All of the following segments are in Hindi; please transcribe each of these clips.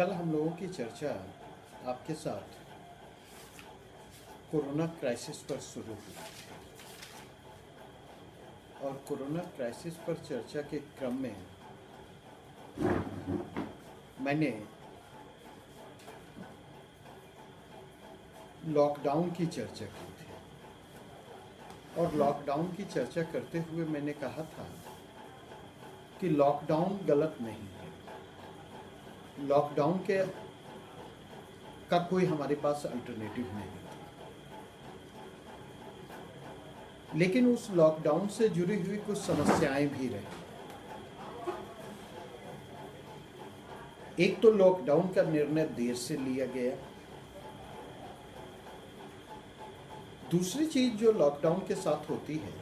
कल हम लोगों की चर्चा आपके साथ कोरोना क्राइसिस पर शुरू हुई और कोरोना क्राइसिस पर चर्चा के क्रम में मैंने लॉकडाउन की चर्चा की थी और लॉकडाउन की चर्चा करते हुए मैंने कहा था कि लॉकडाउन गलत नहीं है, लॉकडाउन का कोई हमारे पास अल्टरनेटिव नहीं था। लेकिन उस लॉकडाउन से जुड़ी हुई कुछ समस्याएं भी रही। एक तो लॉकडाउन का निर्णय देर से लिया गया। दूसरी चीज जो लॉकडाउन के साथ होती है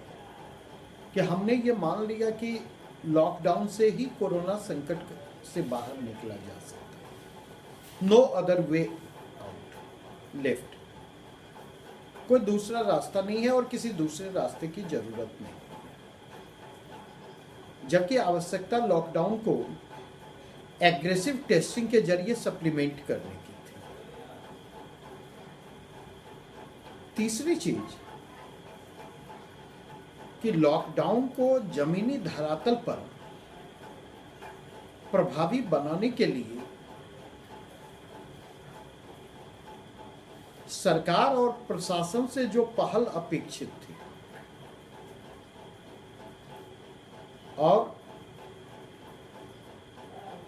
कि हमने ये मान लिया कि लॉकडाउन से ही कोरोना संकट से बाहर निकला जा सकता है। No other way out left, कोई दूसरा रास्ता नहीं है और किसी दूसरे रास्ते की जरूरत नहीं, जबकि आवश्यकता लॉकडाउन को एग्रेसिव टेस्टिंग के जरिए सप्लीमेंट करने की थी। तीसरी चीज कि लॉकडाउन को जमीनी धरातल पर प्रभावी बनाने के लिए सरकार और प्रशासन से जो पहल अपेक्षित थी और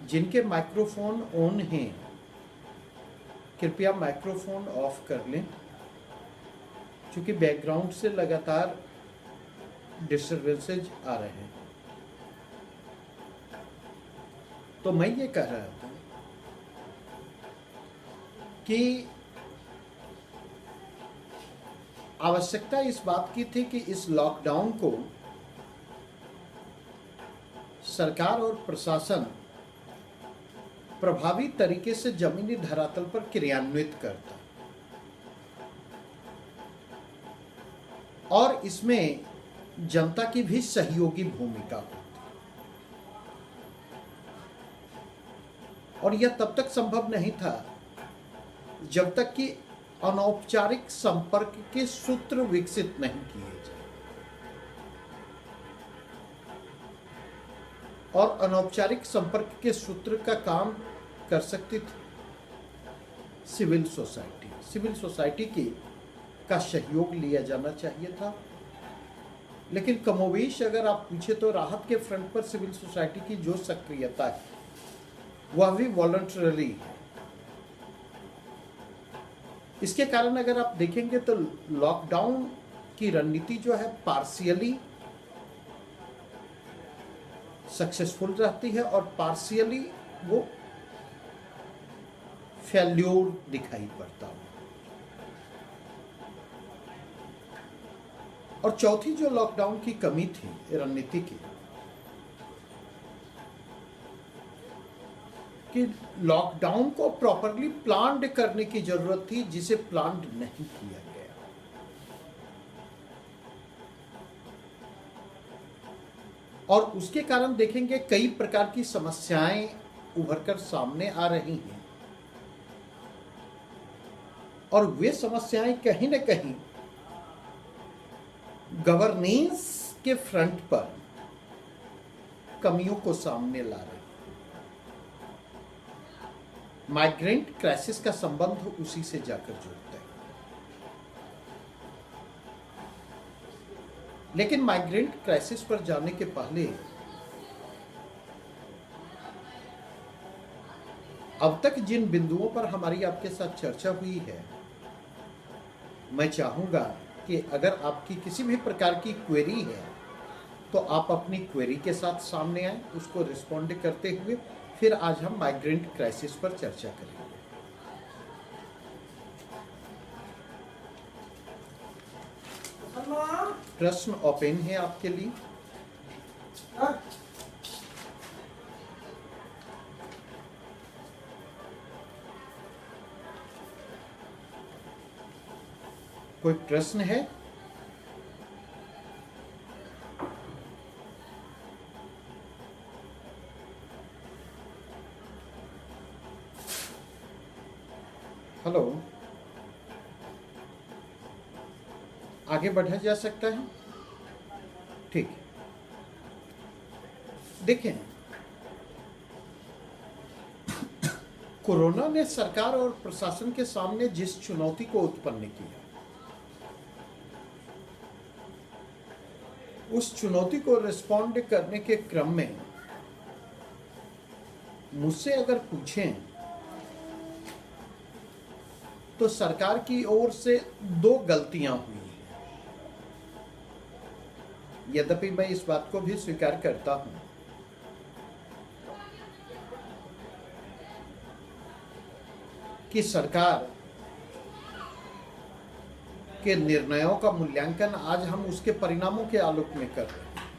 जिनके माइक्रोफोन ऑन हैं, कृपया माइक्रोफोन ऑफ कर लें, क्योंकि बैकग्राउंड से लगातार डिस्टरबेंसेज आ रहे हैं। तो मैं ये कह रहा था कि आवश्यकता इस बात की थी कि इस लॉकडाउन को सरकार और प्रशासन प्रभावी तरीके से जमीनी धरातल पर क्रियान्वित करता और इसमें जनता की भी सहयोगी भूमिका होती। और यह तब तक संभव नहीं था जब तक कि अनौपचारिक संपर्क के सूत्र विकसित नहीं किए जाए। और अनौपचारिक संपर्क के सूत्र का काम कर सकती थी सिविल सोसाइटी। सिविल सोसाइटी का सहयोग लिया जाना चाहिए था, लेकिन कमोवेश अगर आप पूछे तो राहत के फ्रंट पर सिविल सोसाइटी की जो सक्रियता है वह भी वॉलंटरली है। इसके कारण अगर आप देखेंगे तो लॉकडाउन की रणनीति जो है पार्शियली सक्सेसफुल रहती है और पार्शियली वो फेल्योर दिखाई पड़ता है। और चौथी जो लॉकडाउन की कमी थी रणनीति की कि लॉकडाउन को प्रॉपरली प्लान्ड करने की जरूरत थी, जिसे प्लान्ड नहीं किया गया। और उसके कारण देखेंगे कई प्रकार की समस्याएं उभरकर सामने आ रही हैं और वे समस्याएं कहीं न कहीं गवर्नेंस के फ्रंट पर कमियों को सामने ला रही। माइग्रेंट क्राइसिस का संबंध उसी से जाकर जुड़ता है। लेकिन माइग्रेंट क्राइसिस पर जाने के पहले अब तक जिन बिंदुओं पर हमारी आपके साथ चर्चा हुई है, मैं चाहूंगा कि अगर आपकी किसी भी प्रकार की क्वेरी है तो आप अपनी क्वेरी के साथ सामने आए, उसको रिस्पॉन्ड करते हुए फिर आज हम माइग्रेंट क्राइसिस पर चर्चा करेंगे। प्रश्न ओपन है आपके लिए। कोई प्रश्न है? हेलो, आगे बढ़ा जा सकता है? ठीक है। देखें, कोरोना ने सरकार और प्रशासन के सामने जिस चुनौती को उत्पन्न किया, उस चुनौती को रिस्पॉन्ड करने के क्रम में मुझसे अगर पूछें तो सरकार की ओर से 2 गलतियां हुई हैं। यद्यपि मैं इस बात को भी स्वीकार करता हूं कि सरकार के निर्णयों का मूल्यांकन आज हम उसके परिणामों के आलोक में कर रहे हैं,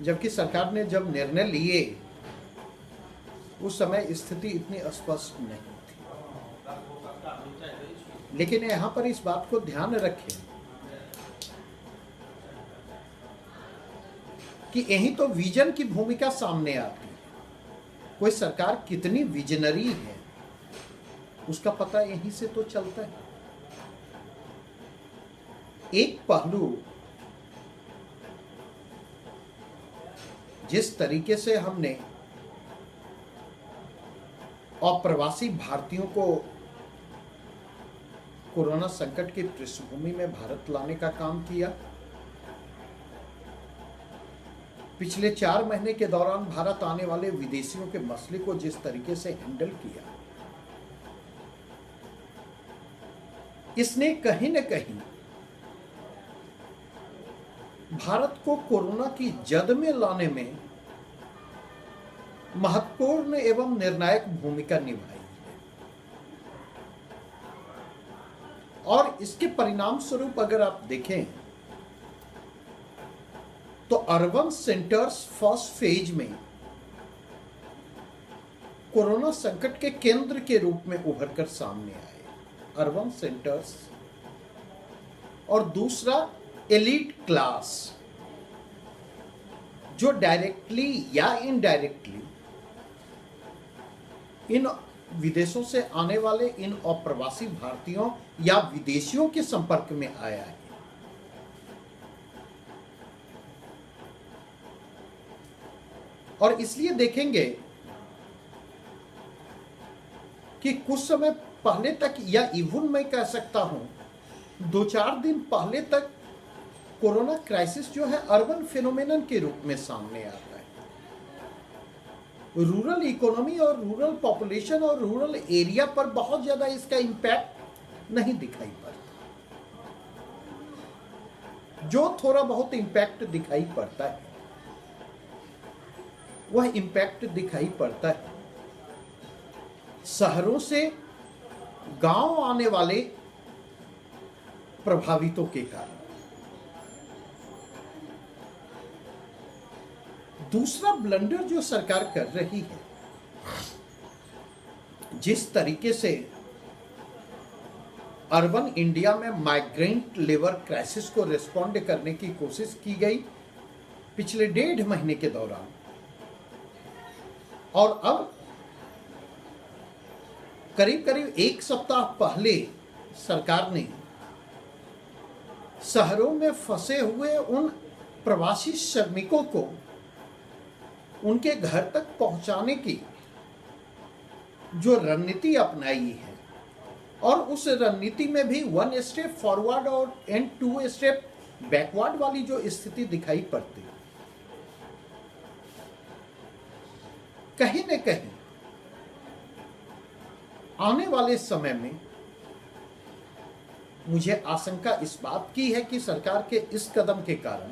जबकि सरकार ने जब निर्णय लिए उस समय स्थिति इतनी स्पष्ट नहीं थी। लेकिन यहां पर इस बात को ध्यान रखें कि यही तो विजन की भूमिका सामने आती है। कोई सरकार कितनी विजनरी है उसका पता यहीं से तो चलता है। एक पहलू जिस तरीके से हमने अप्रवासी भारतीयों को कोरोना संकट की पृष्ठभूमि में भारत लाने का काम किया, पिछले 4 महीने के दौरान भारत आने वाले विदेशियों के मसले को जिस तरीके से हैंडल किया, इसने कहीं न कहीं भारत को कोरोना की जद में लाने में महत्वपूर्ण एवं निर्णायक भूमिका निभाई है। और इसके परिणाम स्वरूप अगर आप देखें तो अर्बन सेंटर्स फर्स्ट फेज में कोरोना संकट के केंद्र के रूप में उभर कर सामने आए, अर्बन सेंटर्स। और दूसरा एलीट क्लास, जो डायरेक्टली या इनडायरेक्टली इन विदेशों से आने वाले इन अप्रवासी भारतीयों या विदेशियों के संपर्क में आया है। और इसलिए देखेंगे कि कुछ समय पहले तक, या इवन मैं कह सकता हूं 2-4 दिन पहले तक, कोरोना क्राइसिस जो है अर्बन फिनोमेनन के रूप में सामने आता है। रूरल इकोनॉमी और रूरल पॉपुलेशन और रूरल एरिया पर बहुत ज्यादा इसका इंपैक्ट नहीं दिखाई पड़ता। जो थोड़ा बहुत इंपैक्ट दिखाई पड़ता है वह इंपैक्ट दिखाई पड़ता है शहरों से गांव आने वाले प्रभावितों के कारण। दूसरा ब्लंडर जो सरकार कर रही है, जिस तरीके से अर्बन इंडिया में माइग्रेंट लेबर क्राइसिस को रिस्पॉन्ड करने की कोशिश की गई पिछले 1.5 महीने के दौरान, और अब करीब करीब 1 सप्ताह पहले सरकार ने शहरों में फंसे हुए उन प्रवासी श्रमिकों को उनके घर तक पहुंचाने की जो रणनीति अपनाई है, और उस रणनीति में भी 1 स्टेप फॉरवर्ड और 2 स्टेप बैकवर्ड वाली जो स्थिति दिखाई पड़ती है, कहीं न कहीं आने वाले समय में मुझे आशंका इस बात की है कि सरकार के इस कदम के कारण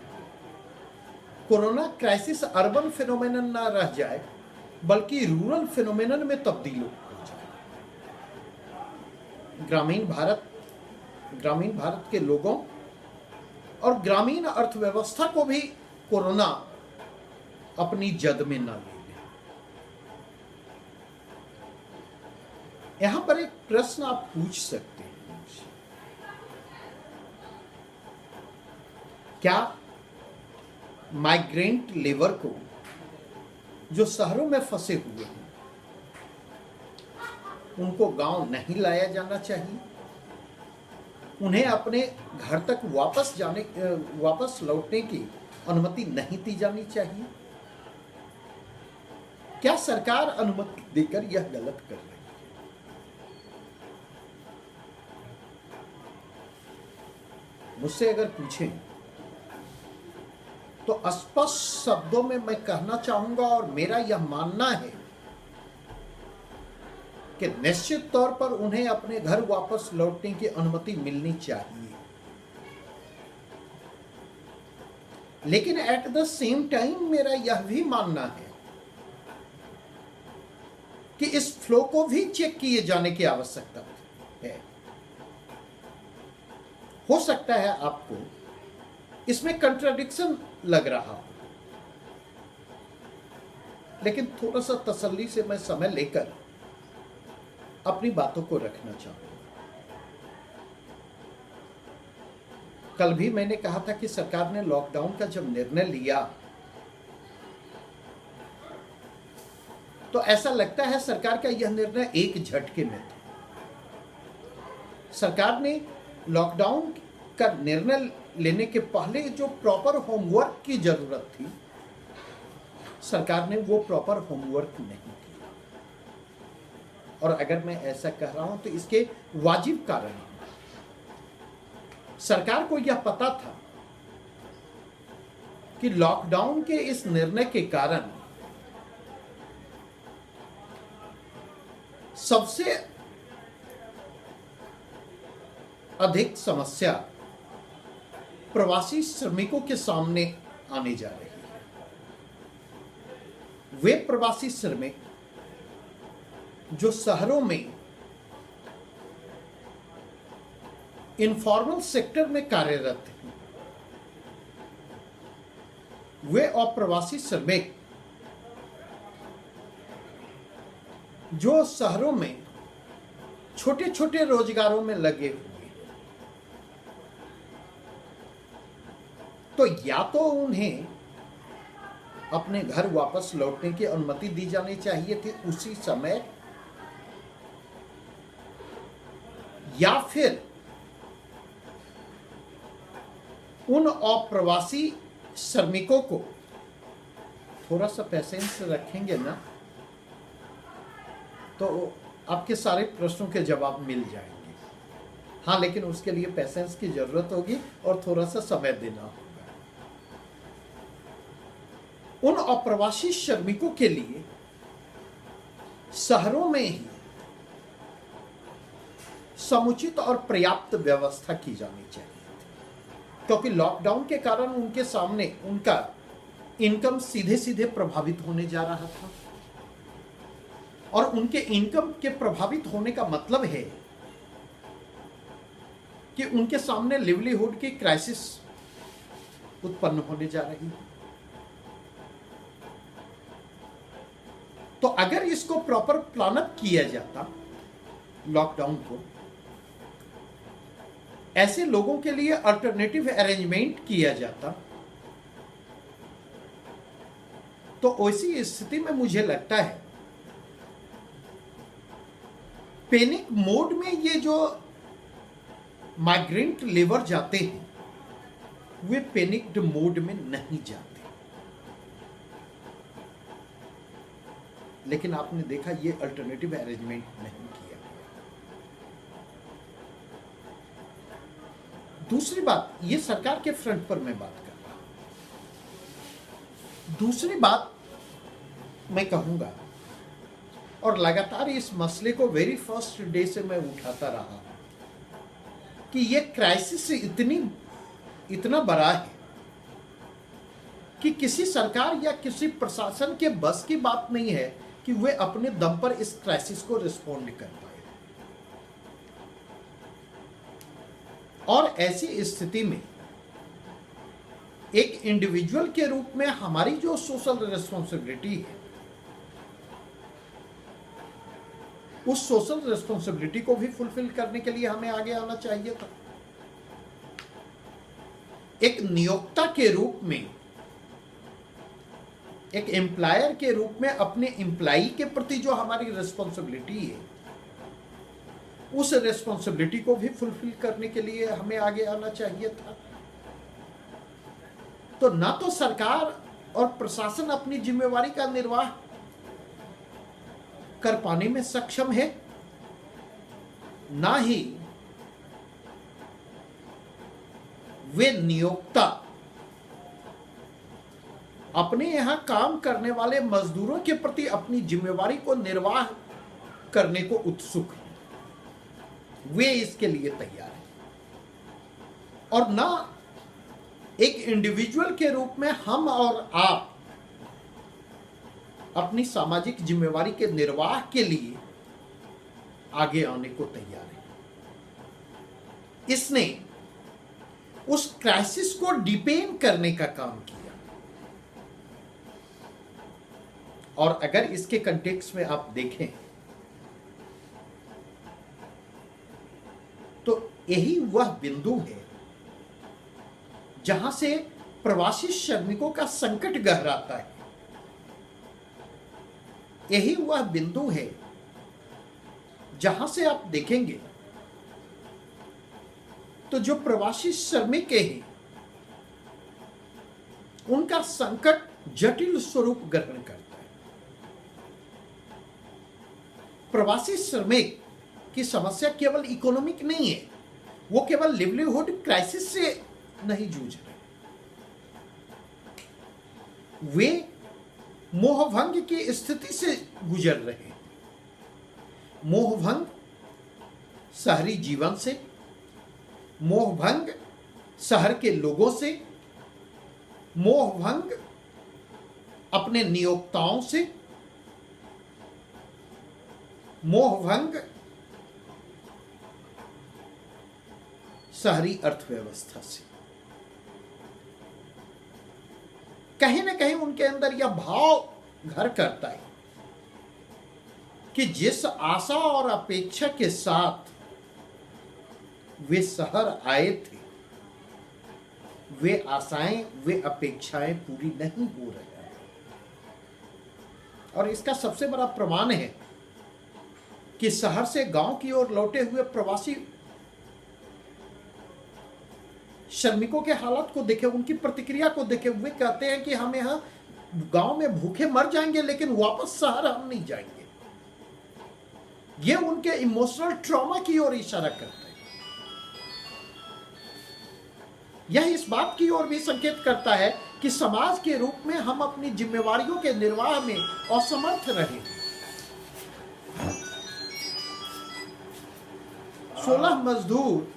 कोरोना क्राइसिस अर्बन फिनोमेनन ना रह जाए बल्कि रूरल फिनोमेनन में तब्दील हो जाए। ग्रामीण भारत के लोगों और ग्रामीण अर्थव्यवस्था को भी कोरोना अपनी जद में ना ले ले। यहां पर एक प्रश्न आप पूछ सकते हैं, क्या माइग्रेंट लेबर को जो शहरों में फंसे हुए हैं उनको गांव नहीं लाया जाना चाहिए, उन्हें अपने घर तक वापस लौटने की अनुमति नहीं दी जानी चाहिए। क्या सरकार अनुमति देकर यह गलत कर रही है? मुझसे अगर पूछें तो स्पष्ट शब्दों में मैं कहना चाहूंगा और मेरा यह मानना है कि निश्चित तौर पर उन्हें अपने घर वापस लौटने की अनुमति मिलनी चाहिए, लेकिन एट द सेम टाइम मेरा यह भी मानना है कि इस फ्लो को भी चेक किए जाने की आवश्यकता है। हो सकता है आपको इसमें कंट्राडिक्शन लग रहा हो, लेकिन थोड़ा सा तसल्ली से मैं समय लेकर अपनी बातों को रखना चाहूंगा। कल भी मैंने कहा था कि सरकार ने लॉकडाउन का जब निर्णय लिया तो ऐसा लगता है सरकार का यह निर्णय एक झटके में था। सरकार ने लॉकडाउन का निर्णय लेने के पहले जो प्रॉपर होमवर्क की जरूरत थी, सरकार ने वो प्रॉपर होमवर्क नहीं किया। और अगर मैं ऐसा कह रहा हूं तो इसके वाजिब कारण हैं। सरकार को यह पता था कि लॉकडाउन के इस निर्णय के कारण सबसे अधिक समस्या प्रवासी श्रमिकों के सामने आने जा रही है। वे प्रवासी श्रमिक जो शहरों में इनफॉर्मल सेक्टर में कार्यरत हैं, वे अप्रवासी श्रमिक जो शहरों में छोटे छोटे रोजगारों में लगे हुए, तो या तो उन्हें अपने घर वापस लौटने की अनुमति दी जानी चाहिए थी उसी समय, या फिर उन अप्रवासी श्रमिकों को थोड़ा सा पेशेंस रखेंगे ना तो आपके सारे प्रश्नों के जवाब मिल जाएंगे। हाँ, लेकिन उसके लिए पेशेंस की जरूरत होगी और थोड़ा सा समय देना होगा। उन अप्रवासी श्रमिकों के लिए शहरों में ही समुचित और पर्याप्त व्यवस्था की जानी चाहिए, क्योंकि लॉकडाउन के कारण उनके सामने उनका इनकम सीधे सीधे प्रभावित होने जा रहा था। और उनके इनकम के प्रभावित होने का मतलब है कि उनके सामने लिवलीहुड की क्राइसिस उत्पन्न होने जा रही है। तो अगर इसको प्रॉपर प्लान अप किया जाता, लॉकडाउन को, ऐसे लोगों के लिए अल्टरनेटिव अरेंजमेंट किया जाता, तो ऐसी स्थिति में मुझे लगता है पैनिक मोड में ये जो माइग्रेंट लेबर जाते हैं वे पैनिक्ड मोड में नहीं जाते। लेकिन आपने देखा ये अल्टरनेटिव अरेंजमेंट नहीं किया। दूसरी बात, ये सरकार के फ्रंट पर मैं बात कर रहा हूं। दूसरी बात मैं कहूंगा, और लगातार इस मसले को वेरी फर्स्ट डे से मैं उठाता रहा हूं कि ये क्राइसिस इतना बड़ा है कि किसी सरकार या किसी प्रशासन के बस की बात नहीं है कि वे अपने दम पर इस क्राइसिस को रिस्पॉन्ड कर पाए। और ऐसी स्थिति में एक इंडिविजुअल के रूप में हमारी जो सोशल रिस्पॉन्सिबिलिटी है, उस सोशल रिस्पॉन्सिबिलिटी को भी फुलफिल करने के लिए हमें आगे आना चाहिए था। एक नियोक्ता के रूप में, एक एम्प्लॉयर के रूप में अपने एम्प्लॉई के प्रति जो हमारी रिस्पॉन्सिबिलिटी है, उस रेस्पॉन्सिबिलिटी को भी फुलफिल करने के लिए हमें आगे आना चाहिए था। तो ना तो सरकार और प्रशासन अपनी जिम्मेवारी का निर्वाह कर पाने में सक्षम है, ना ही वे नियोक्ता अपने यहां काम करने वाले मजदूरों के प्रति अपनी जिम्मेवारी को निर्वाह करने को उत्सुक हैं। वे इसके लिए तैयार हैं, और ना एक इंडिविजुअल के रूप में हम और आप अपनी सामाजिक जिम्मेवारी के निर्वाह के लिए आगे आने को तैयार है। इसने उस क्राइसिस को डिपेन करने का काम किया। और अगर इसके कंटेक्स्ट में आप देखें तो यही वह बिंदु है जहां से प्रवासी श्रमिकों का संकट गहराता है। यही वह बिंदु है जहां से आप देखेंगे तो जो प्रवासी श्रमिक हैं उनका संकट जटिल स्वरूप ग्रहण करता है। प्रवासी श्रमिक की समस्या केवल इकोनॉमिक नहीं है, वो केवल लिवलीहुड क्राइसिस से नहीं जूझ रहे, वे मोहभंग की स्थिति से गुजर रहे हैं। मोहभंग शहरी जीवन से, मोहभंग शहर के लोगों से, मोहभंग अपने नियोक्ताओं से, मोहभंग शहरी अर्थव्यवस्था से। कहीं ना कहीं उनके अंदर यह भाव घर करता है कि जिस आशा और अपेक्षा के साथ वे शहर आए थे, वे आशाएं, वे अपेक्षाएं पूरी नहीं हो रही हैं। और इसका सबसे बड़ा प्रमाण है कि शहर से गांव की ओर लौटे हुए प्रवासी श्रमिकों के हालात को देखे, उनकी प्रतिक्रिया को देखे, वे कहते हैं कि हम यहां गांव में भूखे मर जाएंगे लेकिन वापस शहर हम नहीं जाएंगे। ये उनके इमोशनल ट्रॉमा की ओर इशारा करते हैं। यह इस बात की ओर भी संकेत करता है कि समाज के रूप में हम अपनी जिम्मेवारियों के निर्वाह में असमर्थ रहे। 16 मजदूर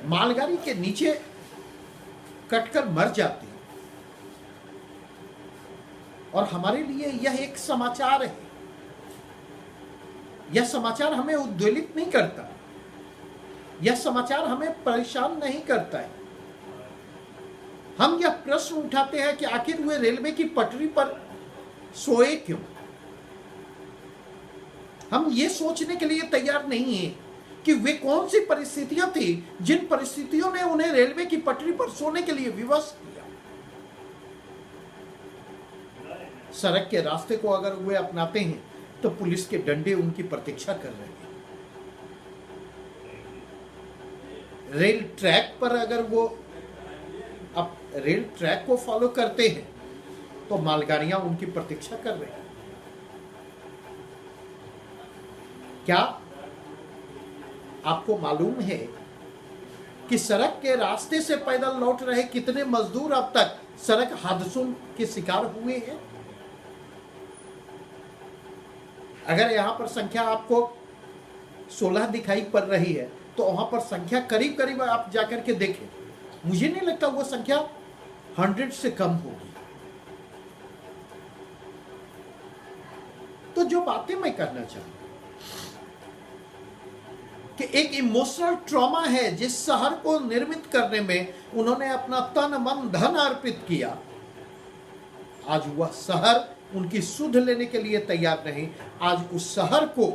मालगाड़ी के नीचे कटकर मर जाते हैं, और हमारे लिए यह एक समाचार है। यह समाचार हमें उद्वेलित नहीं करता, यह समाचार हमें परेशान नहीं करता है। हम यह प्रश्न उठाते हैं कि आखिर वे रेलवे की पटरी पर सोए क्यों। हम ये सोचने के लिए तैयार नहीं हैं कि वे कौन सी परिस्थितियां थी जिन परिस्थितियों ने उन्हें रेलवे की पटरी पर सोने के लिए विवश किया। सड़क के रास्ते को अगर वे अपनाते हैं तो पुलिस के डंडे उनकी प्रतीक्षा कर रहे हैं। रेल ट्रैक पर अगर वो अब रेल ट्रैक को फॉलो करते हैं तो मालगाड़ियां उनकी प्रतीक्षा कर रही हैं। क्या आपको मालूम है कि सड़क के रास्ते से पैदल लौट रहे कितने मजदूर अब तक सड़क हादसों के शिकार हुए हैं? अगर यहां पर संख्या आपको 16 दिखाई पड़ रही है तो वहां पर संख्या करीब करीब आप जाकर के देखें, मुझे नहीं लगता वो संख्या 100 से कम होगी। तो जो बातें मैं कहना चाहूंगा कि एक इमोशनल ट्रॉमा है जिस शहर को निर्मित करने में उन्होंने अपना तन मन धन अर्पित किया। आज वह शहर उनकी सुध लेने के लिए तैयार नहीं, आज उस शहर को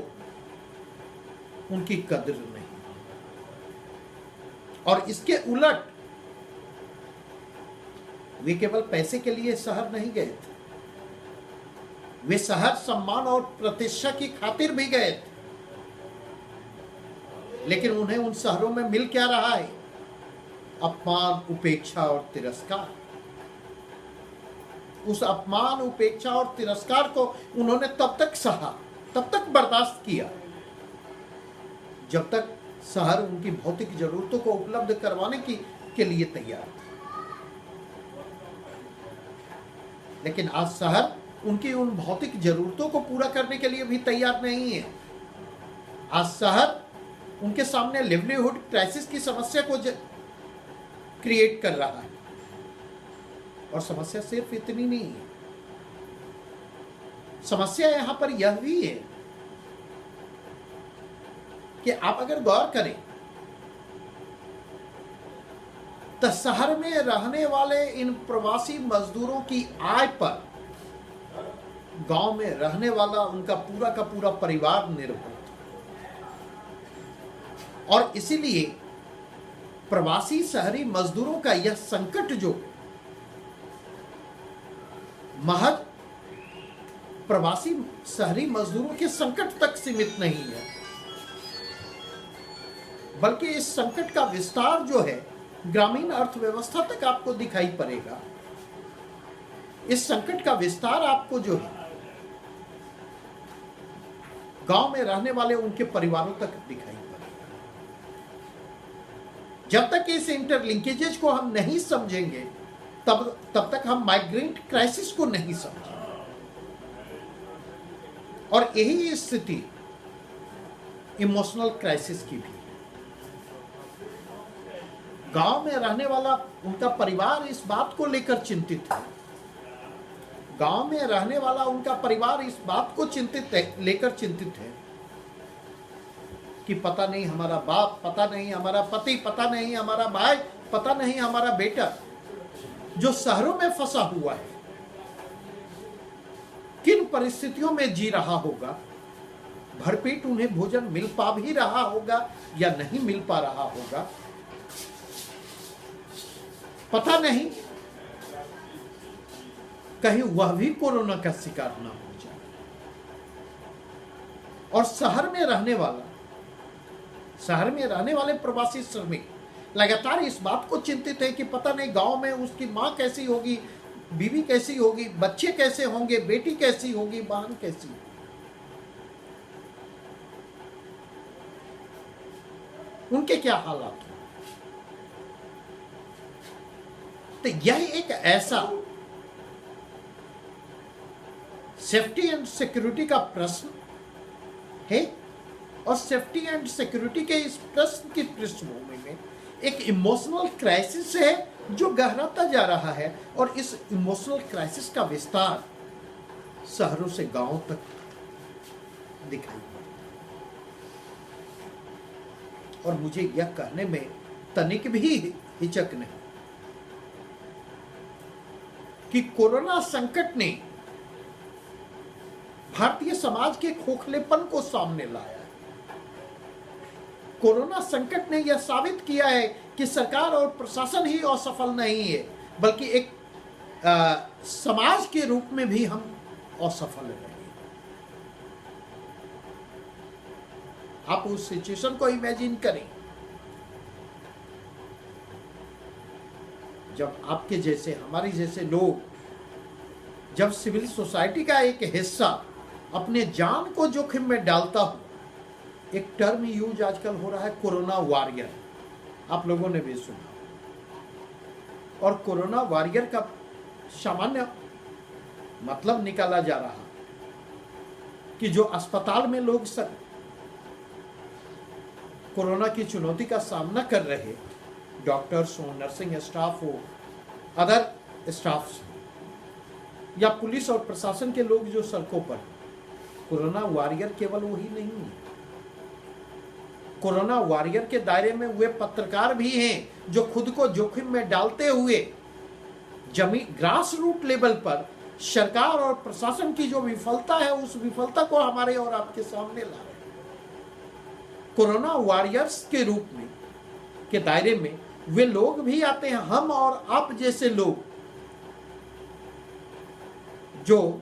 उनकी कद्र नहीं। और इसके उलट वे केवल पैसे के लिए शहर नहीं गए थे, वे शहर सम्मान और प्रतिष्ठा की खातिर भी गए थे। लेकिन उन्हें उन शहरों में मिल क्या रहा है? अपमान, उपेक्षा और तिरस्कार। उस अपमान, उपेक्षा और तिरस्कार को उन्होंने तब तक सहा, तब तक बर्दाश्त किया जब तक शहर उनकी भौतिक जरूरतों को उपलब्ध करवाने के लिए तैयार था। लेकिन आज शहर उनकी उन भौतिक जरूरतों को पूरा करने के लिए भी तैयार नहीं है। आज शहर उनके सामने लिवलीहुड क्राइसिस की समस्या को क्रिएट कर रहा है। और समस्या सिर्फ इतनी नहीं है, समस्या यहां पर यह भी है कि आप अगर गौर करें तो शहर में रहने वाले इन प्रवासी मजदूरों की आय पर गांव में रहने वाला उनका पूरा का पूरा परिवार निर्भर था। और इसीलिए प्रवासी शहरी मजदूरों का यह संकट जो महज प्रवासी शहरी मजदूरों के संकट तक सीमित नहीं है, बल्कि इस संकट का विस्तार जो है ग्रामीण अर्थव्यवस्था तक आपको दिखाई पड़ेगा। इस संकट का विस्तार आपको जो है गांव में रहने वाले उनके परिवारों तक दिखाई पड़ेगा। जब तक इस इंटरलिंकेजेस को हम नहीं समझेंगे तब तक हम माइग्रेंट क्राइसिस को नहीं समझेंगे। और यही स्थिति इमोशनल क्राइसिस की भी। गांव में रहने वाला उनका परिवार इस बात को लेकर चिंतित है, गांव में रहने वाला उनका परिवार इस बात को लेकर चिंतित है कि पता नहीं हमारा बाप, पता नहीं हमारा पति, पता नहीं हमारा भाई, पता नहीं हमारा बेटा जो शहरों में फंसा हुआ है किन परिस्थितियों में जी रहा होगा। भरपेट उन्हें भोजन मिल पा भी रहा होगा या नहीं मिल पा रहा होगा, पता नहीं। कहीं वह भी कोरोना का शिकार ना हो जाए। और शहर में रहने वाले प्रवासी श्रमिक लगातार इस बात को चिंतित है कि पता नहीं गांव में उसकी मां कैसी होगी, बीवी कैसी होगी, बच्चे कैसे होंगे, बेटी कैसी होगी, बहन कैसी होगी। उनके क्या हालात हैं। तो यह एक ऐसा सेफ्टी एंड सिक्योरिटी का प्रश्न है। और सेफ्टी एंड सिक्योरिटी के इस प्रश्न की पृष्ठभूमि में एक इमोशनल क्राइसिस है जो गहराता जा रहा है। और इस इमोशनल क्राइसिस का विस्तार शहरों से गांवों तक दिखाई पड़ता है। और मुझे यह कहने में तनिक भी हिचक नहीं कि कोरोना संकट ने भारतीय समाज के खोखलेपन को सामने लाया है। कोरोना संकट ने यह साबित किया है कि सरकार और प्रशासन ही असफल नहीं है, बल्कि एक समाज के रूप में भी हम असफल रहे। आप उस सिचुएशन को इमेजिन करें जब आपके जैसे, हमारी जैसे लोग, जब सिविल सोसाइटी का एक हिस्सा अपने जान को जोखिम में डालता हो। एक टर्म यूज आजकल हो रहा है कोरोना वॉरियर, आप लोगों ने भी सुना। और कोरोना वॉरियर का सामान्य मतलब निकाला जा रहा कि जो अस्पताल में लोग कोरोना की चुनौती का सामना कर रहे, डॉक्टर्स हो, नर्सिंग स्टाफ हो, अदर स्टाफ्स या पुलिस और प्रशासन के लोग जो सड़कों पर, कोरोना वॉरियर केवल वही नहीं है। कोरोना वॉरियर के दायरे में वे पत्रकार भी हैं जो खुद को जोखिम में डालते हुए ग्रास रूट लेवल पर सरकार और प्रशासन की जो विफलता है उस विफलता को हमारे और आपके सामने ला रहे हैं। कोरोना वॉरियर्स के रूप में के दायरे में वे लोग भी आते हैं, हम और आप जैसे लोग जो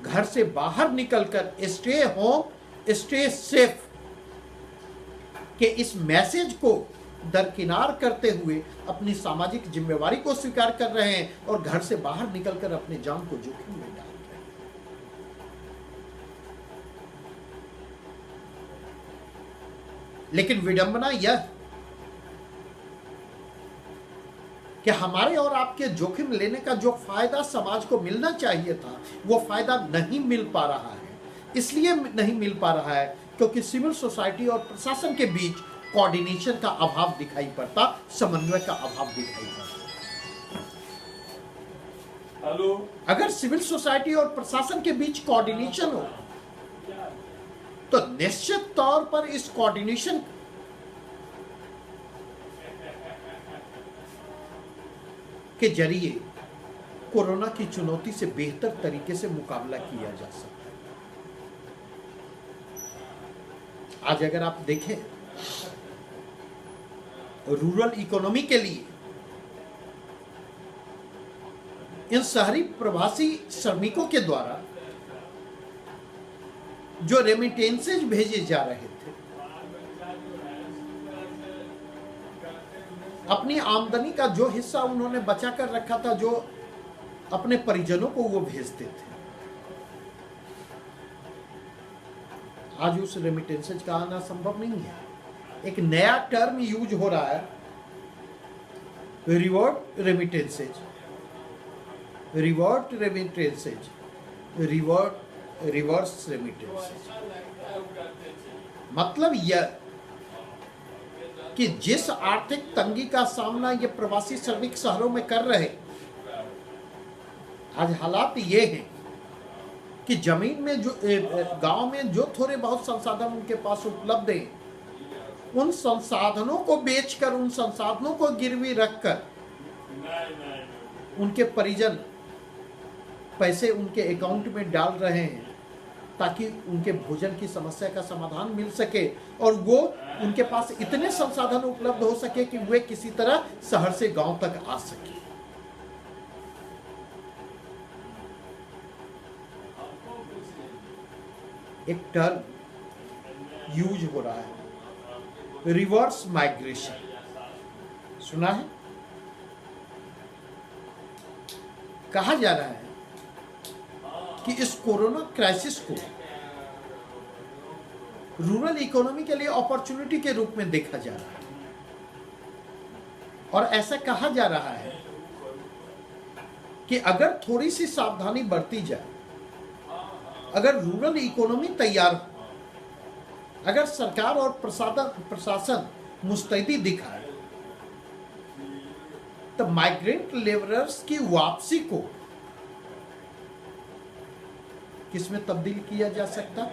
घर से बाहर निकलकर स्टे होम, स्टे सेफ कि इस मैसेज को दरकिनार करते हुए अपनी सामाजिक जिम्मेवारी को स्वीकार कर रहे हैं और घर से बाहर निकलकर अपने जान को जोखिम में डाल रहे हैं। लेकिन विडंबना यह कि हमारे और आपके जोखिम लेने का जो फायदा समाज को मिलना चाहिए था वो फायदा नहीं मिल पा रहा है। इसलिए नहीं मिल पा रहा है क्योंकि सिविल सोसाइटी और प्रशासन के बीच कोऑर्डिनेशन का अभाव दिखाई पड़ता, समन्वय का अभाव दिखाई पड़ता। हेलो, अगर सिविल सोसाइटी और प्रशासन के बीच कोऑर्डिनेशन हो तो निश्चित तौर पर इस कोऑर्डिनेशन के जरिए कोरोना की चुनौती से बेहतर तरीके से मुकाबला किया जा सकता है। आज अगर आप देखें रूरल इकोनॉमी के लिए इन शहरी प्रवासी श्रमिकों के द्वारा जो रेमिटेंसेज भेजे जा रहे थे, अपनी आमदनी का जो हिस्सा उन्होंने बचा कर रखा था, जो अपने परिजनों को वो भेजते थे, आज उस रेमिटेंसेज का आना संभव नहीं है। एक नया टर्म यूज हो रहा है, revert remittances, revert remittances, reverse remittances. मतलब यह कि जिस आर्थिक तंगी का सामना ये प्रवासी श्रमिक शहरों में कर रहे, आज हालात ये हैं कि जमीन में जो गांव में जो थोड़े बहुत संसाधन उनके पास उपलब्ध हैं, उन संसाधनों को बेचकर, उन संसाधनों को गिरवी रखकर उनके परिजन पैसे उनके अकाउंट में डाल रहे हैं ताकि उनके भोजन की समस्या का समाधान मिल सके और वो उनके पास इतने संसाधन उपलब्ध हो सके कि वे किसी तरह शहर से गांव तक आ सके। एक टर्म यूज हो रहा है, रिवर्स माइग्रेशन, सुना है? कहा जा रहा है कि इस कोरोना क्राइसिस को रूरल इकोनॉमी के लिए अपॉर्चुनिटी के रूप में देखा जा रहा है और ऐसा कहा जा रहा है कि अगर थोड़ी सी सावधानी बरती जाए, अगर रूरल इकोनॉमी तैयार हो, अगर सरकार और प्रशासन मुस्तैदी दिखाए, तो माइग्रेंट लेबरर्स की वापसी को किसमें तब्दील किया जा सकता?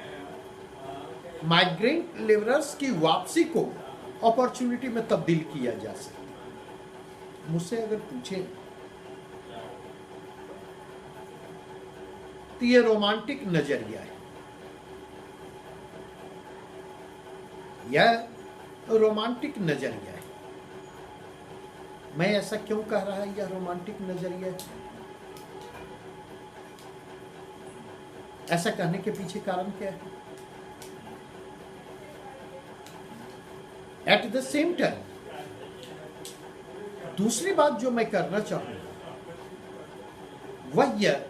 माइग्रेंट लेबरर्स की वापसी को अपॉर्चुनिटी में तब्दील किया जा सकता। मुझसे अगर पूछें तो ये रोमांटिक नजरिया है, यह रोमांटिक नजरिया है। मैं ऐसा क्यों कह रहा है यह रोमांटिक नजरिया है? ऐसा कहने के पीछे कारण क्या है? एट द सेम टाइम दूसरी बात जो मैं करना चाहूंगा वह यह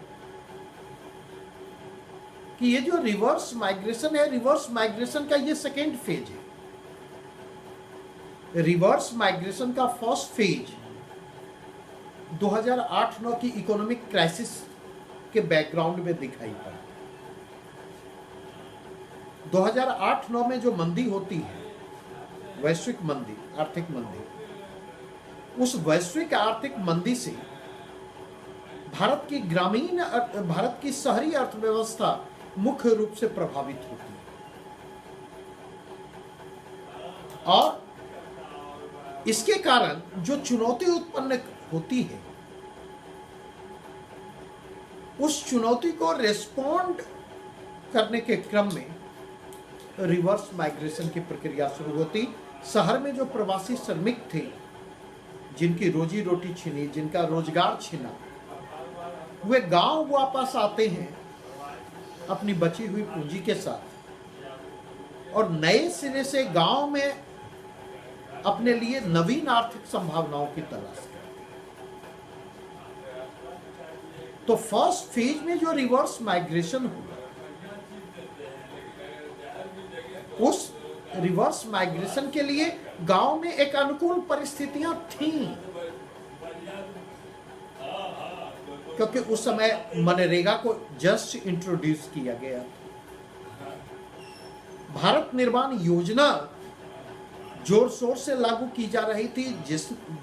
कि ये जो रिवर्स माइग्रेशन है, रिवर्स माइग्रेशन का ये सेकेंड फेज है। रिवर्स माइग्रेशन का फर्स्ट फेज 2008-9 की इकोनॉमिक क्राइसिस के बैकग्राउंड में दिखाई पड़ा। 2008-9 में जो मंदी होती है, वैश्विक मंदी, आर्थिक मंदी, उस वैश्विक आर्थिक मंदी से भारत की शहरी अर्थव्यवस्था मुख्य रूप से प्रभावित होती है और इसके कारण जो चुनौती उत्पन्न होती है, उस चुनौती को रेस्पॉन्ड करने के क्रम में रिवर्स माइग्रेशन की प्रक्रिया शुरू होती। शहर में जो प्रवासी श्रमिक थे, जिनकी रोजी रोटी छिनी, जिनका रोजगार छिना, वे गांव वापस आते हैं अपनी बची हुई पूंजी के साथ और नए सिरे से गांव में अपने लिए नवीन आर्थिक संभावनाओं की तलाश करते हैं। तो फर्स्ट फेज में जो रिवर्स माइग्रेशन हुआ, उस रिवर्स माइग्रेशन के लिए गांव में एक अनुकूल परिस्थितियां थीं, क्योंकि उस समय मनरेगा को जस्ट इंट्रोड्यूस किया गया। भारत निर्माण योजना जोर शोर से लागू की जा रही थी,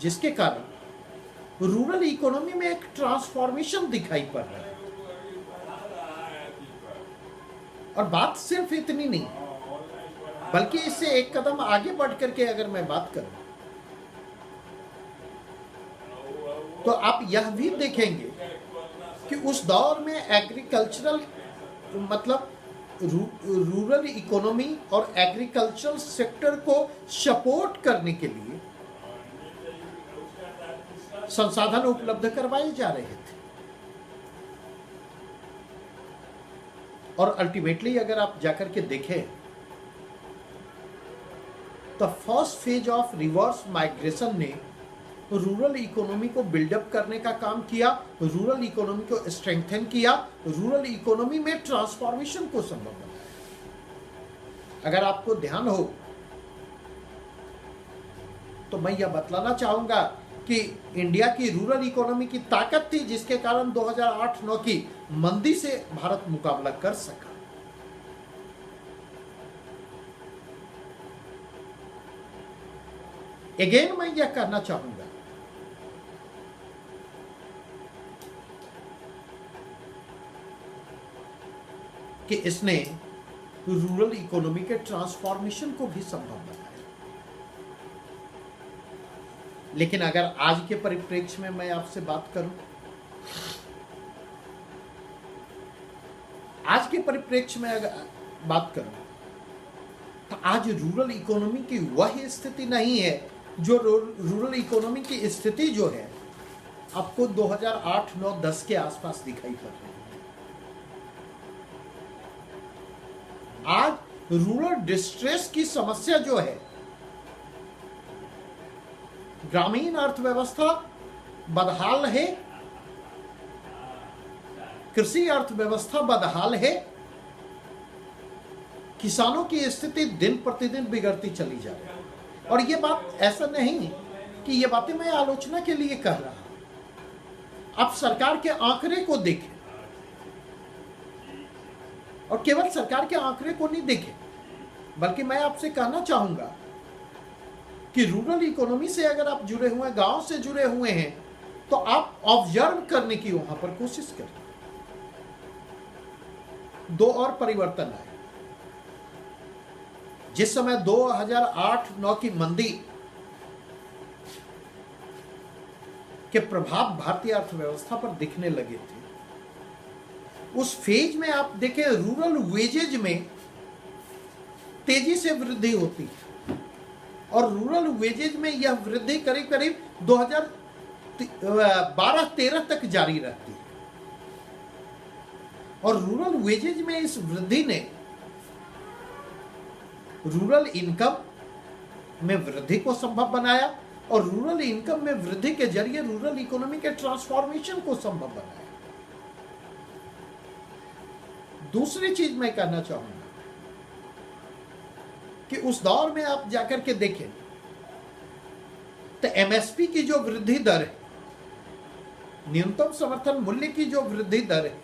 जिसके कारण रूरल इकोनॉमी में एक ट्रांसफॉर्मेशन दिखाई पड़ रहा है। और बात सिर्फ इतनी नहीं, बल्कि इससे एक कदम आगे बढ़ करके अगर मैं बात करूं तो आप यह भी देखेंगे कि उस दौर में एग्रीकल्चरल मतलब रूरल इकोनॉमी और एग्रीकल्चरल सेक्टर को सपोर्ट करने के लिए संसाधन उपलब्ध करवाए जा रहे थे। और अल्टीमेटली अगर आप जाकर के देखें तो first phase of reverse migration ने रूरल इकोनॉमी को बिल्डअप करने का काम किया, रूरल इकोनॉमी को स्ट्रेंथन किया, रूरल इकोनॉमी में ट्रांसफॉर्मेशन को संभव बनाया। अगर आपको ध्यान हो तो मैं यह बतलाना चाहूंगा कि इंडिया की रूरल इकोनॉमी की ताकत थी, जिसके कारण 2008-9 की मंदी से भारत मुकाबला कर सका। अगेन मैं यह कहना चाहूंगा कि इसने रूरल इकोनॉमी के ट्रांसफॉर्मेशन को भी संभव बनाया। लेकिन अगर आज के परिप्रेक्ष्य में मैं आपसे बात करूं, आज के परिप्रेक्ष्य में अगर बात करूं तो आज रूरल इकोनॉमी की वह स्थिति नहीं है जो रूरल इकोनॉमी की स्थिति जो है आपको 2008-9-10 के आसपास दिखाई पड़ रही है। आज रूरल डिस्ट्रेस की समस्या जो है, ग्रामीण अर्थव्यवस्था बदहाल है, कृषि अर्थव्यवस्था बदहाल है, किसानों की स्थिति दिन प्रतिदिन बिगड़ती चली जा रही है। और ये बात ऐसा नहीं कि ये बातें मैं आलोचना के लिए कह रहा हूं। आप सरकार के आंकड़े को देखें, और केवल सरकार के आंकड़े को नहीं देखें, बल्कि मैं आपसे कहना चाहूंगा कि रूरल इकोनॉमी से अगर आप जुड़े हुए हैं, गांव से जुड़े हुए हैं, तो आप ऑब्जर्व करने की वहां पर कोशिश करें। दो और परिवर्तन आए। जिस समय 2008-9 की मंदी के प्रभाव भारतीय अर्थव्यवस्था पर दिखने लगे थे, उस फेज में आप देखें रूरल वेजेज में तेजी से वृद्धि होती है। और रूरल वेजेज में यह वृद्धि करीब करीब 2012-13 तक जारी रहती है। और रूरल वेजेज में इस वृद्धि ने रूरल इनकम में वृद्धि को संभव बनाया, और रूरल इनकम में वृद्धि के जरिए रूरल इकोनॉमी के ट्रांसफॉर्मेशन को संभव बनाया। दूसरी चीज मैं कहना चाहूंगा कि उस दौर में आप जाकर के देखें तो एमएसपी की जो वृद्धि दर है, न्यूनतम समर्थन मूल्य की जो वृद्धि दर है,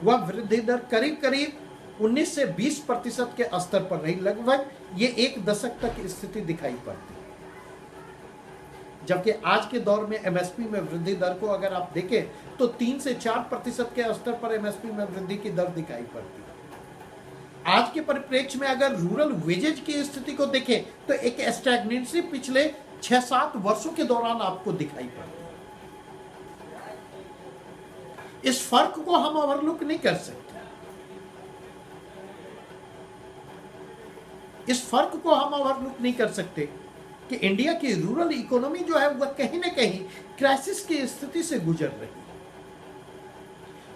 वह वृद्धि दर करीब करीब 19 से 20% के स्तर पर रही। लगभग ये एक दशक तक स्थिति दिखाई पड़ती है। जबकि आज के दौर में एमएसपी में वृद्धि दर को अगर आप देखें तो 3 से 4% के स्तर पर एमएसपी में वृद्धि की दर दिखाई पड़ती है। आज के परिप्रेक्ष्य में अगर रूरल वेजेज की स्थिति को देखें तो एक स्टैग्नेंसी पिछले 6-7 वर्षों के दौरान आपको दिखाई पड़ती है। इस फर्क को हम ओवरलुक नहीं कर सकते। इस फर्क को हम ओवरलुक नहीं कर सकते कि इंडिया की रूरल इकोनॉमी जो है वह कहीं ना कहीं क्राइसिस की स्थिति से गुजर रही है।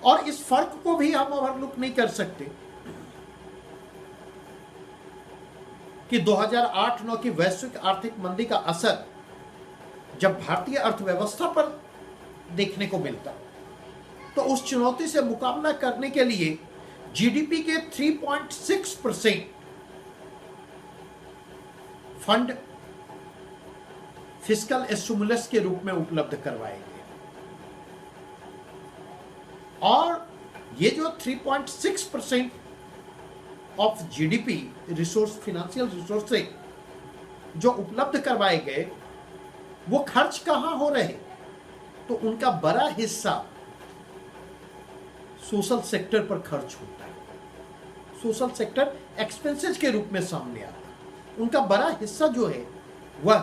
और इस फर्क को भी हम ओवरलुक नहीं कर सकते कि 2008-9 की वैश्विक आर्थिक मंदी का असर जब भारतीय अर्थव्यवस्था पर देखने को मिलता, तो उस चुनौती से मुकाबला करने के लिए जीडीपी के 3.6% फंड फिस्कल स्टिमुलस के रूप में उपलब्ध करवाए गए। और ये जो 3.6% of GDP resource, financial resource से जो उपलब्ध करवाए गए, वो खर्च कहां हो रहे? तो उनका बड़ा हिस्सा सोशल सेक्टर पर खर्च होता है। सोशल सेक्टर एक्सपेंसेस के रूप में सामने आता है। उनका बड़ा हिस्सा जो है वह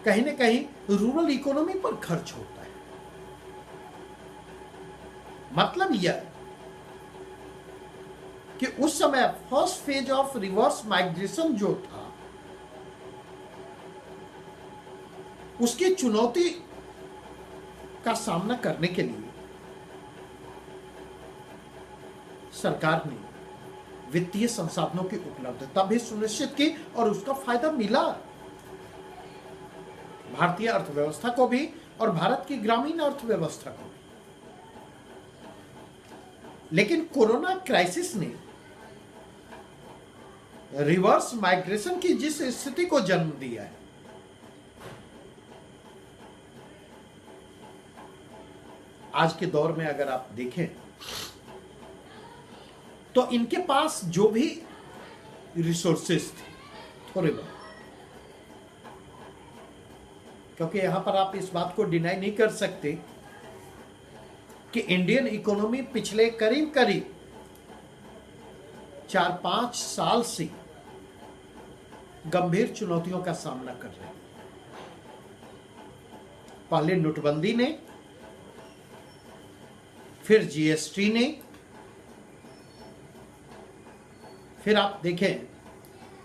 कहीं ना कहीं रूरल इकोनॉमी पर खर्च होता है। मतलब यह कि उस समय first phase of reverse migration जो था, उसकी चुनौती का सामना करने के लिए सरकार ने वित्तीय संसाधनों की उपलब्धता भी सुनिश्चित की और उसका फायदा मिला भारतीय अर्थव्यवस्था को भी और भारत की ग्रामीण अर्थव्यवस्था को भी। लेकिन कोरोना क्राइसिस ने रिवर्स माइग्रेशन की जिस स्थिति को जन्म दिया है, आज के दौर में अगर आप देखें तो इनके पास जो भी रिसोर्सेस थे थोड़े बहुत, क्योंकि यहां पर आप इस बात को डिनाई नहीं कर सकते कि इंडियन इकोनॉमी पिछले करीब 4-5 साल से गंभीर चुनौतियों का सामना कर रही है। पहले नोटबंदी ने, फिर जीएसटी ने, फिर आप देखें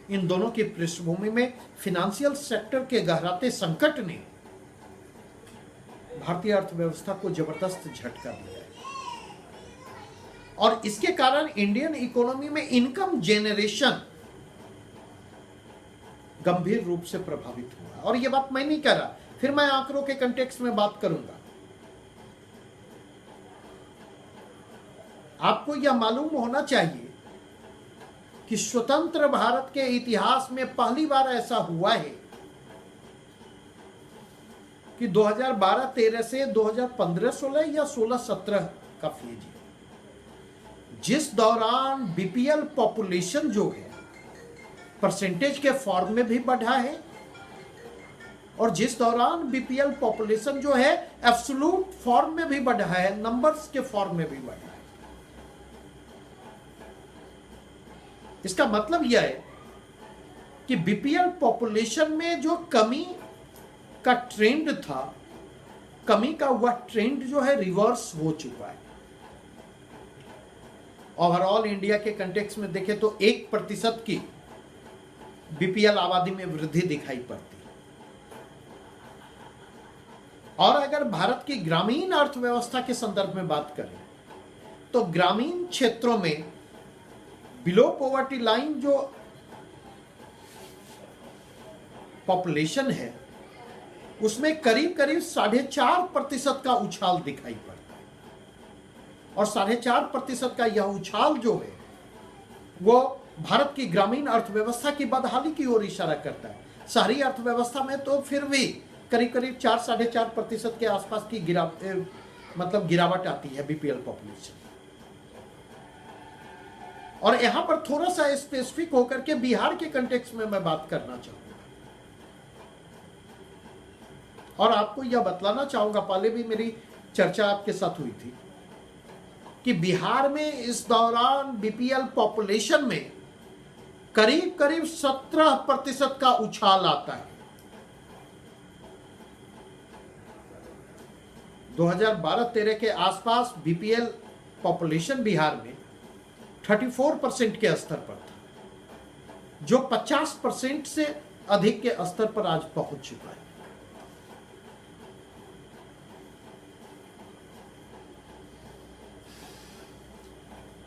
इन दोनों की पृष्ठभूमि में फिनेंशियल सेक्टर के गहराते संकट ने भारतीय अर्थव्यवस्था को जबरदस्त झटका दिया है। और इसके कारण इंडियन इकोनॉमी में इनकम जेनरेशन गंभीर रूप से प्रभावित हुआ। और यह बात मैं नहीं कह रहा, फिर मैं आंकड़ों के कंटेक्स्ट में बात करूंगा। आपको यह मालूम होना चाहिए कि स्वतंत्र भारत के इतिहास में पहली बार ऐसा हुआ है कि 2012-13 से 2015-16 या 16-17 का फेज है, जिस दौरान बीपीएल पॉपुलेशन जो है परसेंटेज के फॉर्म में भी बढ़ा है, और जिस दौरान बीपीएल पॉपुलेशन जो है एब्सोल्यूट फॉर्म में भी बढ़ा है, नंबर्स के फॉर्म में भी बढ़ा है। इसका मतलब यह है कि बीपीएल पॉपुलेशन में जो कमी का ट्रेंड था, कमी का वह ट्रेंड जो है रिवर्स हो चुका है। ओवरऑल इंडिया के कंटेक्स्ट में देखें तो 1% की बीपीएल आबादी में वृद्धि दिखाई पड़ती है। और अगर भारत की ग्रामीण अर्थव्यवस्था के संदर्भ में बात करें तो ग्रामीण क्षेत्रों में बिलो पॉवर्टी लाइन जो पॉपुलेशन है, उसमें करीब 4.5% का उछाल दिखाई पड़ता है। और 4.5% का यह उछाल जो है वो भारत की ग्रामीण अर्थव्यवस्था की बदहाली की ओर इशारा करता है। शहरी अर्थव्यवस्था में तो फिर भी करीब 4-4.5% के आसपास की गिरावट आती है बीपीएल पॉपुलेशन। और यहां पर थोड़ा सा स्पेसिफिक होकर के बिहार के कंटेक्स्ट में मैं बात करना चाहूंगा और आपको यह बतलाना चाहूंगा, पहले भी मेरी चर्चा आपके साथ हुई थी कि बिहार में इस दौरान बीपीएल पॉपुलेशन में करीब 17% का उछाल आता है। 2012-13 के आसपास बीपीएल पॉपुलेशन बिहार में 34% के स्तर पर था, जो 50% से अधिक के स्तर पर आज पहुंच चुका है।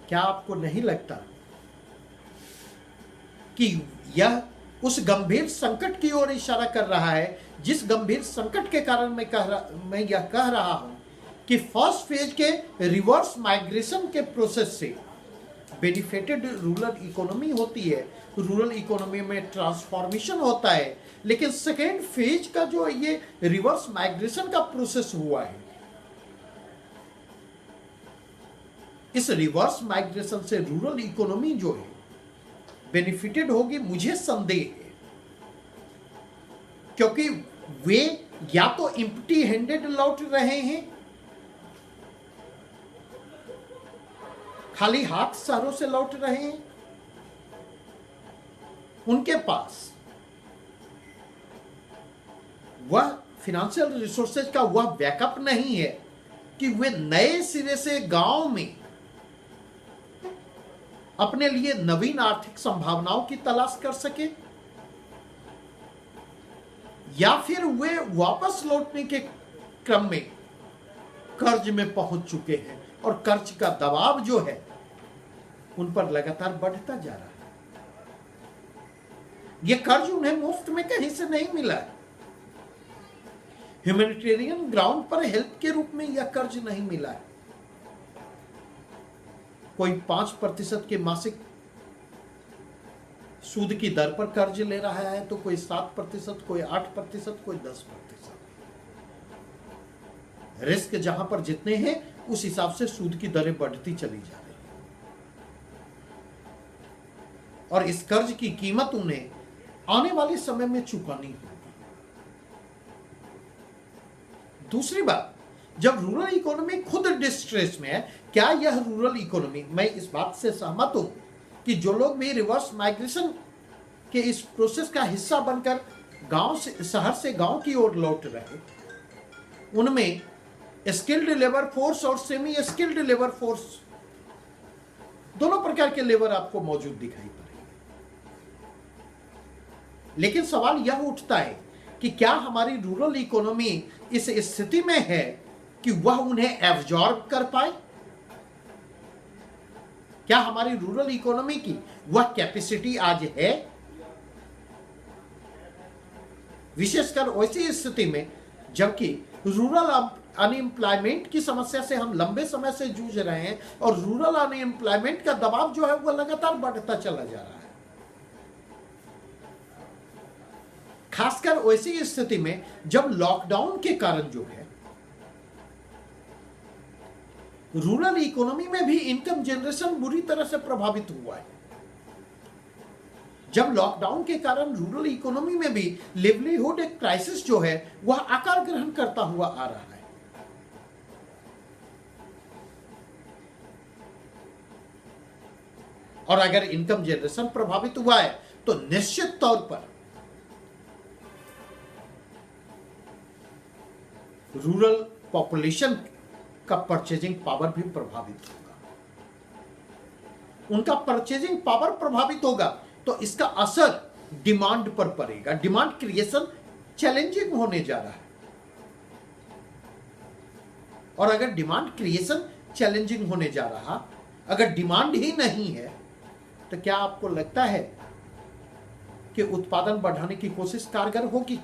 क्या आपको नहीं लगता कि यह उस गंभीर संकट की ओर इशारा कर रहा है जिस गंभीर संकट के कारण मैं यह कह रहा हूं कि फर्स्ट फेज के रिवर्स माइग्रेशन के प्रोसेस से बेनिफिटेड रूरल इकोनॉमी होती है, रूरल इकोनॉमी में ट्रांसफॉर्मेशन होता है। लेकिन सेकेंड फेज का जो ये रिवर्स माइग्रेशन का प्रोसेस हुआ है, इस रिवर्स माइग्रेशन से रूरल इकोनॉमी जो है बेनिफिटेड होगी, मुझे संदेह है, क्योंकि वे या तो एम्प्टी हैंडेड लौट रहे हैं, खाली हाथ शहरों से लौट रहे हैं, उनके पास वह फिनेंशियल रिसोर्सेज का वह बैकअप नहीं है कि वे नए सिरे से गांव में अपने लिए नवीन आर्थिक संभावनाओं की तलाश कर सके, या फिर वे वापस लौटने के क्रम में कर्ज में पहुंच चुके हैं और कर्ज का दबाव जो है उन पर लगातार बढ़ता जा रहा है। यह कर्ज उन्हें मुफ्त में कहीं से नहीं मिला है, ह्यूमैनिटेरियन ग्राउंड पर हेल्प के रूप में यह कर्ज नहीं मिला है। कोई 5% के मासिक सूद की दर पर कर्ज ले रहा है, तो कोई 7%, कोई 8%, कोई 10%। रिस्क जहां पर जितने हैं उस हिसाब से सूद की दरें बढ़ती चली जा रही है, और इस कर्ज की कीमत उन्हें आने वाले समय में चुकानी होगी। दूसरी बात, जब रूरल इकोनॉमी खुद डिस्ट्रेस में है, क्या यह रूरल इकोनॉमी, मैं इस बात से सहमत हूं कि जो लोग भी रिवर्स माइग्रेशन के इस प्रोसेस का हिस्सा बनकर गांव से शहर से गांव की ओर लौट रहे, उनमें स्किल्ड लेबर फोर्स और सेमी स्किल्ड लेबर फोर्स दोनों प्रकार के लेबर आपको मौजूद दिखाई पड़ेंगे। लेकिन सवाल यह उठता है कि क्या हमारी रूरल इकोनॉमी इस स्थिति में है कि वह उन्हें एब्जॉर्ब कर पाए? क्या हमारी रूरल इकोनॉमी की वह कैपेसिटी आज है? विशेषकर वैसी स्थिति में जबकि रूरल अनएम्प्लॉयमेंट की समस्या से हम लंबे समय से जूझ रहे हैं और रूरल अनएम्प्लॉयमेंट का दबाव जो है वह लगातार बढ़ता चला जा रहा है। खासकर वैसी स्थिति में जब लॉकडाउन के कारण जो है रूरल इकोनॉमी में भी इनकम जनरेशन बुरी तरह से प्रभावित हुआ है। जब लॉकडाउन के कारण रूरल इकोनॉमी में भी लिवलीहुड क्राइसिस जो है वह आकार ग्रहण करता हुआ आ रहा है। और अगर इनकम जनरेशन प्रभावित हुआ है तो निश्चित तौर पर रूरल पॉपुलेशन का परचेजिंग पावर भी प्रभावित होगा। उनका परचेजिंग पावर प्रभावित होगा तो इसका असर डिमांड पर पड़ेगा। डिमांड क्रिएशन चैलेंजिंग होने जा रहा है, और अगर डिमांड क्रिएशन चैलेंजिंग होने जा रहा, अगर डिमांड ही नहीं है, तो क्या आपको लगता है कि उत्पादन बढ़ाने की कोशिश कारगर होगी?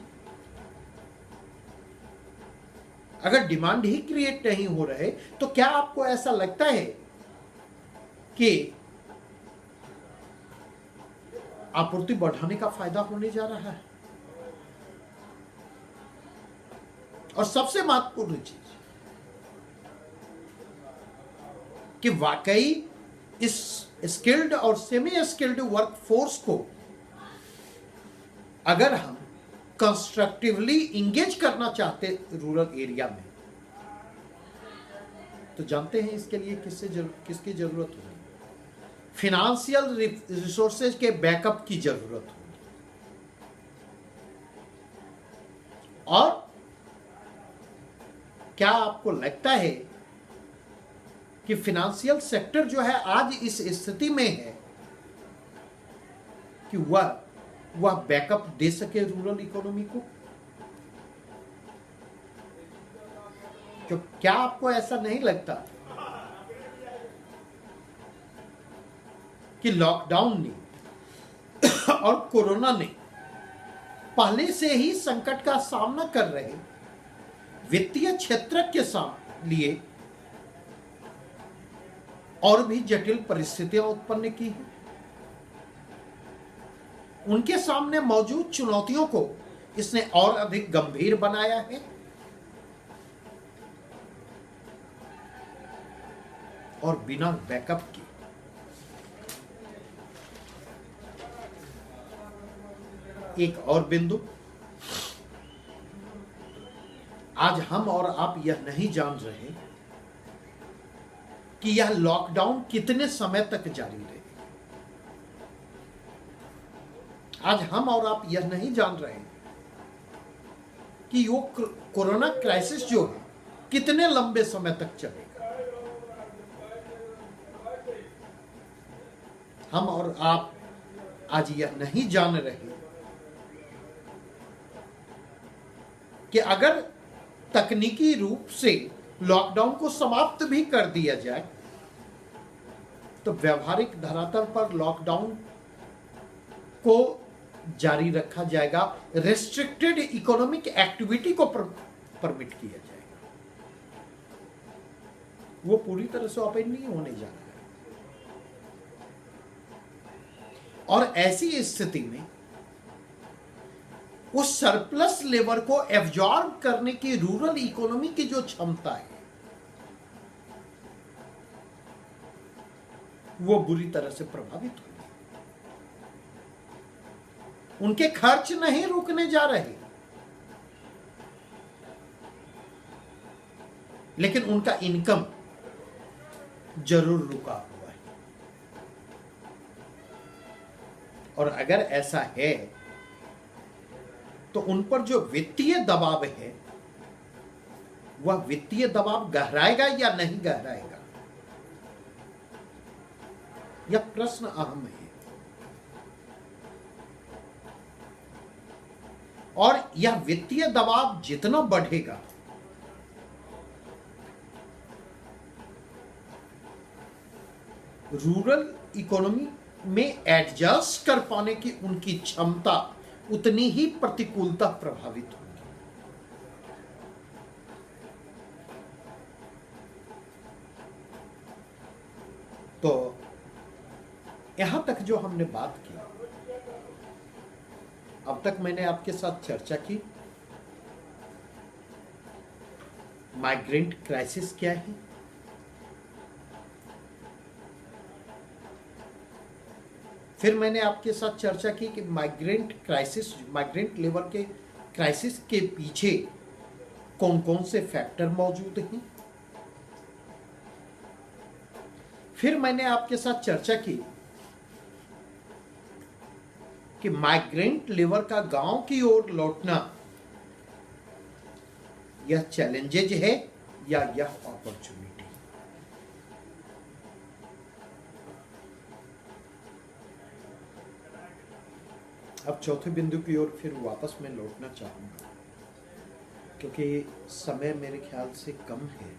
अगर डिमांड ही क्रिएट नहीं हो रहे तो क्या आपको ऐसा लगता है कि आपूर्ति बढ़ाने का फायदा होने जा रहा है? और सबसे महत्वपूर्ण चीज कि वाकई इस स्किल्ड और सेमी स्किल्ड वर्कफोर्स को अगर हम कंस्ट्रक्टिवली इंगेज करना चाहते रूरल एरिया में, तो जानते हैं इसके लिए किसकी जरूरत होगी? फिनेंशियल रिसोर्सेज के बैकअप की जरूरत होगी। और क्या आपको लगता है कि फिनेंशियल सेक्टर जो है आज इस स्थिति में है कि वह बैकअप दे सके रूरल इकोनॉमी को? क्या आपको ऐसा नहीं लगता कि लॉकडाउन ने और कोरोना ने पहले से ही संकट का सामना कर रहे वित्तीय क्षेत्र के लिए और भी जटिल परिस्थितियां उत्पन्न की हैं। उनके सामने मौजूद चुनौतियों को इसने और अधिक गंभीर बनाया है और बिना बैकअप के एक और बिंदु, आज हम और आप यह नहीं जान रहे कि यह लॉकडाउन कितने समय तक जारी रहेगा। आज हम और आप यह नहीं जान रहे कि वो कोरोना क्राइसिस जो है कितने लंबे समय तक चलेगा। हम और आप आज यह नहीं जान रहे कि अगर तकनीकी रूप से लॉकडाउन को समाप्त भी कर दिया जाए तो व्यवहारिक धरातल पर लॉकडाउन को जारी रखा जाएगा, रेस्ट्रिक्टेड इकोनॉमिक एक्टिविटी को परमिट किया जाएगा। वो पूरी तरह से ओपन नहीं होने जा रहा है। और ऐसी स्थिति में उस सरप्लस लेबर को एब्जॉर्ब करने की रूरल इकोनॉमी की जो क्षमता है वो बुरी तरह से प्रभावित होगी। उनके खर्च नहीं रुकने जा रहे, लेकिन उनका इनकम जरूर रुका हुआ है। और अगर ऐसा है तो उन पर जो वित्तीय दबाव है वह वित्तीय दबाव गहराएगा या नहीं गहराएगा, यह प्रश्न अहम है। और यह वित्तीय दबाव जितना बढ़ेगा रूरल इकोनॉमी में एडजस्ट कर पाने की उनकी क्षमता उतनी ही प्रतिकूलता प्रभावित होगी। तो यहां तक जो हमने बात की, अब तक मैंने आपके साथ चर्चा की माइग्रेंट क्राइसिस क्या है, फिर मैंने आपके साथ चर्चा की कि माइग्रेंट क्राइसिस, माइग्रेंट लेबर के क्राइसिस के पीछे कौन कौन से फैक्टर मौजूद हैं। फिर मैंने आपके साथ चर्चा की कि माइग्रेंट लेबर का गांव की ओर लौटना यह चैलेंजेज है या यह अपॉर्चुनिटी। अब चौथे बिंदु की ओर फिर वापस मैं लौटना चाहूंगा, क्योंकि समय मेरे ख्याल से कम है,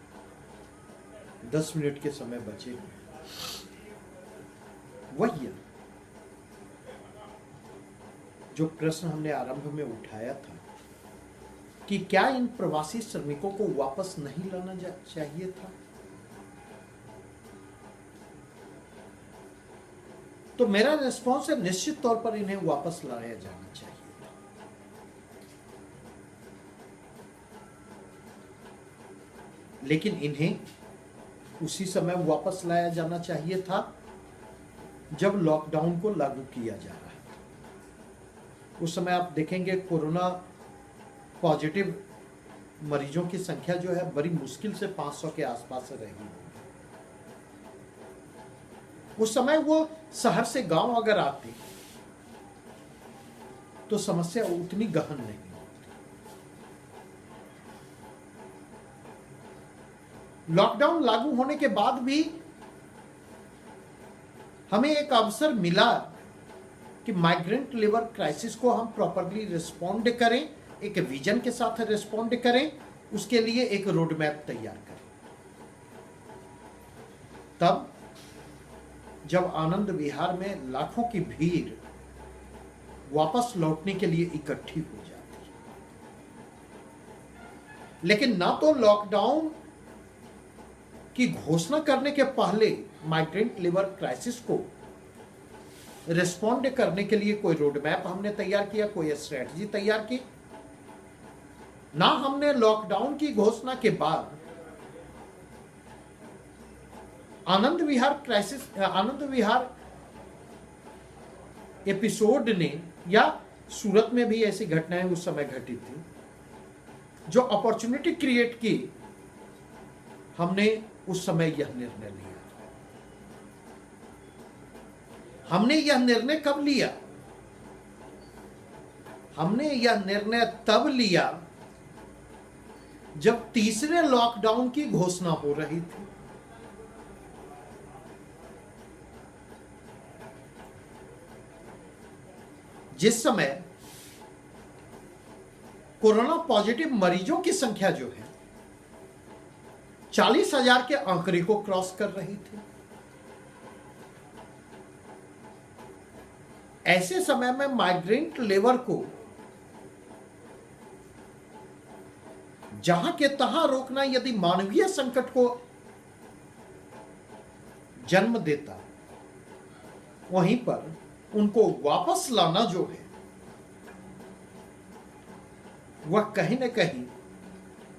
10 मिनट के समय बचे हैं। वही जो प्रश्न हमने आरंभ में उठाया था कि क्या इन प्रवासी श्रमिकों को वापस नहीं लाना चाहिए था, तो मेरा रिस्पॉन्स है निश्चित तौर पर इन्हें वापस लाया जाना चाहिए। लेकिन इन्हें उसी समय वापस लाया जाना चाहिए था जब लॉकडाउन को लागू किया जा रहा है। उस समय आप देखेंगे कोरोना पॉजिटिव मरीजों की संख्या जो है बड़ी मुश्किल से 500 के आसपास रहेगी। उस समय वो शहर से गांव अगर आते तो समस्या उतनी गहन नहीं होती। लॉकडाउन लागू होने के बाद भी हमें एक अवसर मिला कि माइग्रेंट लेबर क्राइसिस को हम प्रॉपरली रिस्पॉन्ड करें, एक विजन के साथ रिस्पॉन्ड करें, उसके लिए एक रोड मैप तैयार करें। तब जब आनंद विहार में लाखों की भीड़ वापस लौटने के लिए इकट्ठी हो जाती है। लेकिन ना तो लॉकडाउन की घोषणा करने के पहले माइग्रेंट लेबर क्राइसिस को रिस्पॉन्ड करने के लिए कोई रोड मैप हमने तैयार किया, कोई स्ट्रेटजी तैयार की, ना हमने लॉकडाउन की घोषणा के बाद आनंद विहार एपिसोड ने, या सूरत में भी ऐसी घटनाएं उस समय घटी थी, जो अपॉर्चुनिटी क्रिएट की, हमने उस समय यह निर्णय लिया। हमने यह निर्णय कब लिया? हमने यह निर्णय तब लिया जब तीसरे लॉकडाउन की घोषणा हो रही थी। जिस समय कोरोना पॉजिटिव मरीजों की संख्या जो है 40,000 के आंकड़े को क्रॉस कर रही थी, ऐसे समय में माइग्रेंट लेबर को जहां के तहां रोकना यदि मानवीय संकट को जन्म देता, वहीं पर उनको वापस लाना जो है वह कहीं न कहीं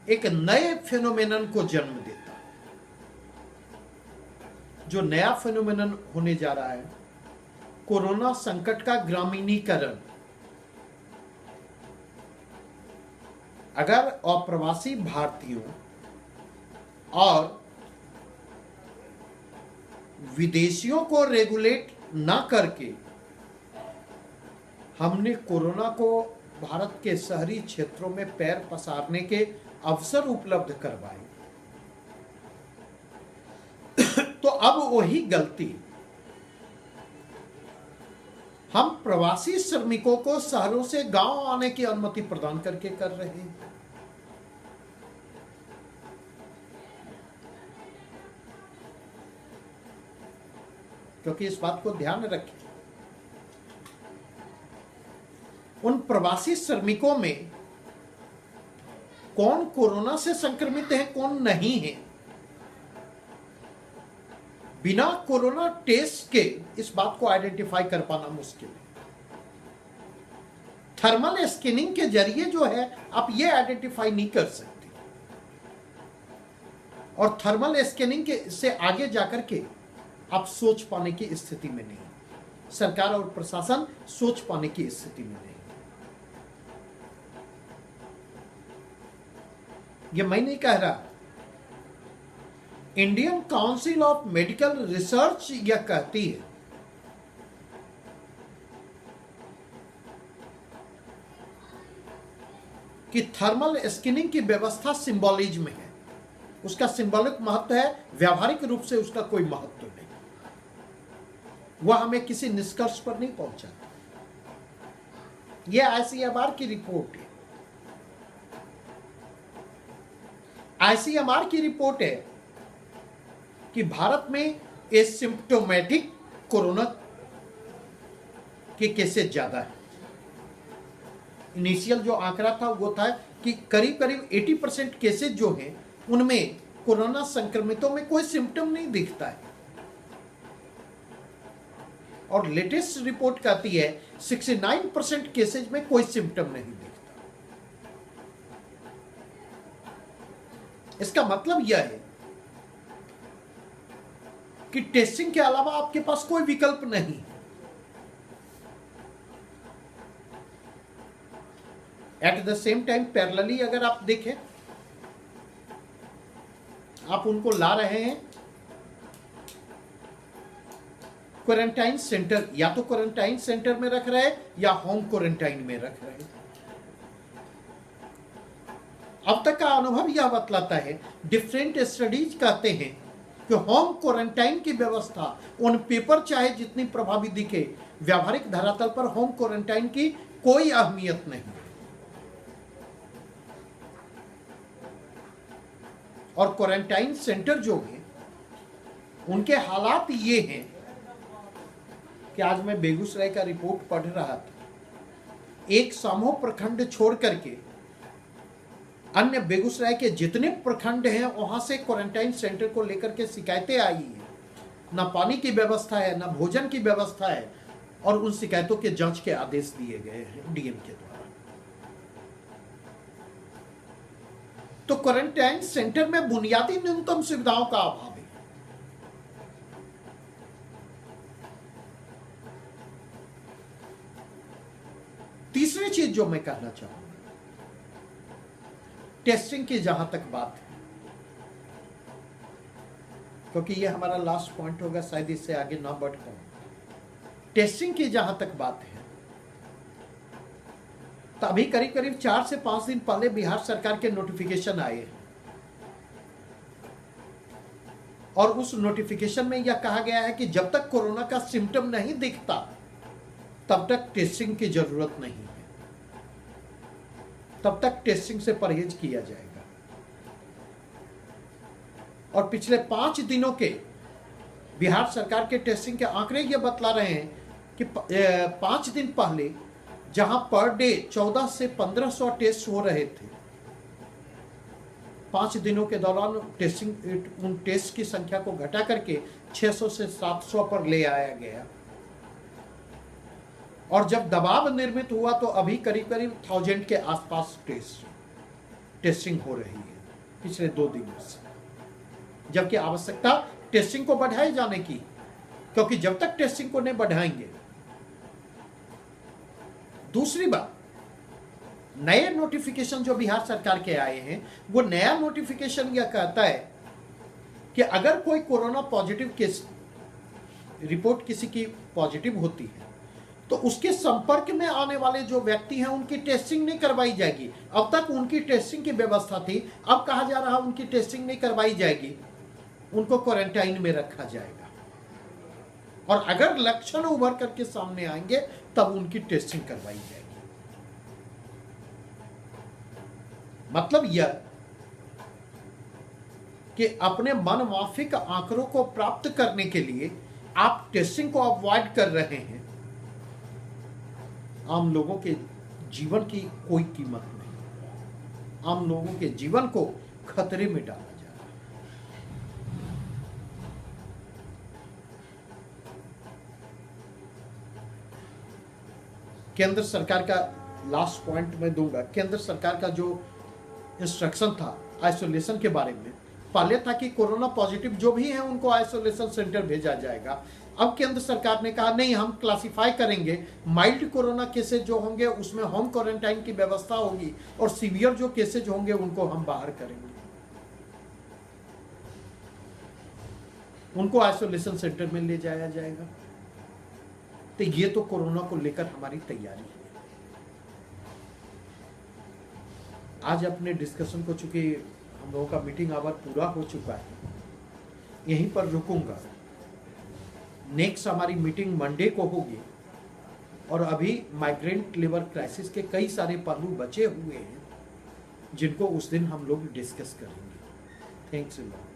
एक नए फिनोमेनन को जन्म देता। जो नया फिनोमेनन होने जा रहा है, कोरोना संकट का ग्रामीणीकरण। अगर अप्रवासी भारतीयों और विदेशियों को रेगुलेट ना करके हमने कोरोना को भारत के शहरी क्षेत्रों में पैर पसारने के अवसर उपलब्ध करवाए, तो अब वही गलती हम प्रवासी श्रमिकों को शहरों से गांव आने की अनुमति प्रदान करके कर रहे हैं। क्योंकि इस बात को ध्यान रखें, उन प्रवासी श्रमिकों में कौन कोरोना से संक्रमित है, कौन नहीं है, बिना कोरोना टेस्ट के इस बात को आइडेंटिफाई कर पाना मुश्किल है। थर्मल स्कैनिंग के जरिए जो है आप ये आइडेंटिफाई नहीं कर सकते, और थर्मल स्कैनिंग के से आगे जाकर के आप सोच पाने की स्थिति में नहीं, सरकार और प्रशासन सोच पाने की स्थिति में नहीं। ये मैं नहीं कह रहा, Indian council of medical research यह कहती है कि थर्मल स्कैनिंग की व्यवस्था सिंबोलिज्म है, उसका सिंबॉलिक महत्व है, व्यावहारिक रूप से उसका कोई महत्व नहीं, वह हमें किसी निष्कर्ष पर नहीं पहुंचाता। यह आईसीएमआर की रिपोर्ट है। आईसीएमआर की रिपोर्ट है कि भारत में एसिम्प्टोमेटिक कोरोना के केसेस ज्यादा है। इनिशियल जो आंकड़ा था वो था कि करीब करीब 80% केसेस जो हैं उनमें कोरोना संक्रमितों में कोई सिम्टम नहीं दिखता है, और लेटेस्ट रिपोर्ट कहती है 69% केसेज में कोई सिम्टम नहीं दिखता। इसका मतलब यह है कि टेस्टिंग के अलावा आपके पास कोई विकल्प नहीं। At the same time parallelly अगर आप देखें, आप उनको ला रहे हैं क्वारंटाइन सेंटर, या तो क्वारंटाइन सेंटर में रख रहे हैं या होम क्वारंटाइन में रख रहे हैं। अब तक का अनुभव यह बतलाता है, डिफरेंट स्टडीज कहते हैं कि होम क्वारंटाइन की व्यवस्था ऑन पेपर चाहे जितनी प्रभावी दिखे, व्यावहारिक धरातल पर होम क्वारंटाइन की कोई अहमियत नहीं। और क्वारंटाइन सेंटर जो है उनके हालात ये हैं कि आज मैं बेगूसराय का रिपोर्ट पढ़ रहा था, एक सामो प्रखंड छोड़ करके अन्य बेगूसराय के जितने प्रखंड हैं वहां से क्वारंटाइन सेंटर को लेकर के शिकायतें आई हैं। ना पानी की व्यवस्था है, ना भोजन की व्यवस्था है, और उन शिकायतों के जांच के आदेश दिए गए हैं डीएम के द्वारा। तो क्वारंटाइन सेंटर में बुनियादी न्यूनतम सुविधाओं का अभाव है। तीसरी चीज जो मैं कहना चाहूंगा, टेस्टिंग की जहां तक बात है, क्योंकि ये हमारा लास्ट पॉइंट होगा, शायद इससे आगे ना बढ़ पाऊं। टेस्टिंग की जहां तक बात है, तो अभी करीब करीब 4 से 5 दिन पहले बिहार सरकार के नोटिफिकेशन आए हैं, और उस नोटिफिकेशन में यह कहा गया है कि जब तक कोरोना का सिम्टम नहीं दिखता तब तक टेस्टिंग की जरूरत नहीं है, तब तक टेस्टिंग से परहेज किया जाएगा। और पिछले 5 दिनों के बिहार सरकार के टेस्टिंग के आंकड़े ये बतला रहे हैं कि 5 दिन पहले जहां पर डे 1400 से 1500 टेस्ट हो रहे थे, 5 दिनों के दौरान उन टेस्ट की संख्या को घटा करके 600 से 700 पर ले आया गया। और जब दबाव निर्मित हुआ तो अभी करीब करीब 1000 के आसपास टेस्टिंग हो रही है पिछले 2 दिनों से, जबकि आवश्यकता टेस्टिंग को बढ़ाए जाने की, क्योंकि जब तक टेस्टिंग को नहीं बढ़ाएंगे। दूसरी बात, नए नोटिफिकेशन जो बिहार सरकार के आए हैं, वो नया नोटिफिकेशन यह कहता है कि अगर कोई कोरोना पॉजिटिव केस रिपोर्ट किसी की पॉजिटिव होती है तो उसके संपर्क में आने वाले जो व्यक्ति हैं उनकी टेस्टिंग नहीं करवाई जाएगी। अब तक उनकी टेस्टिंग की व्यवस्था थी, अब कहा जा रहा है उनकी टेस्टिंग नहीं करवाई जाएगी, उनको क्वारंटाइन में रखा जाएगा, और अगर लक्षण उभर करके सामने आएंगे तब उनकी टेस्टिंग करवाई जाएगी। मतलब यह कि अपने मनमाफिक आंकड़ों को प्राप्त करने के लिए आप टेस्टिंग को अवॉइड कर रहे हैं। आम लोगों के जीवन की कोई कीमत नहीं, आम लोगों के जीवन को खतरे में डाला जा रहा है। केंद्र सरकार का लास्ट पॉइंट मैं दूंगा। केंद्र सरकार का जो इंस्ट्रक्शन था आइसोलेशन के बारे में, पहले था कि कोरोना पॉजिटिव जो भी हैं उनको आइसोलेशन सेंटर भेजा जाएगा। अब केंद्र सरकार ने कहा नहीं, हम क्लासिफाई करेंगे, माइल्ड कोरोना केसेज जो होंगे उसमें होम क्वारंटाइन की व्यवस्था होगी, और सीवियर जो केसेज होंगे उनको हम बाहर करेंगे, उनको आइसोलेशन सेंटर में ले जाया जाएगा। तो ये तो कोरोना को लेकर हमारी तैयारी है। आज अपने डिस्कशन को, चूंकि हम लोगों का मीटिंग आवर पूरा हो चुका है, यहीं पर रुकूंगा। नेक्स्ट हमारी मीटिंग मंडे को होगी, और अभी माइग्रेंट लेबर क्राइसिस के कई सारे पहलू बचे हुए हैं जिनको उस दिन हम लोग डिस्कस करेंगे। Thanks a lot.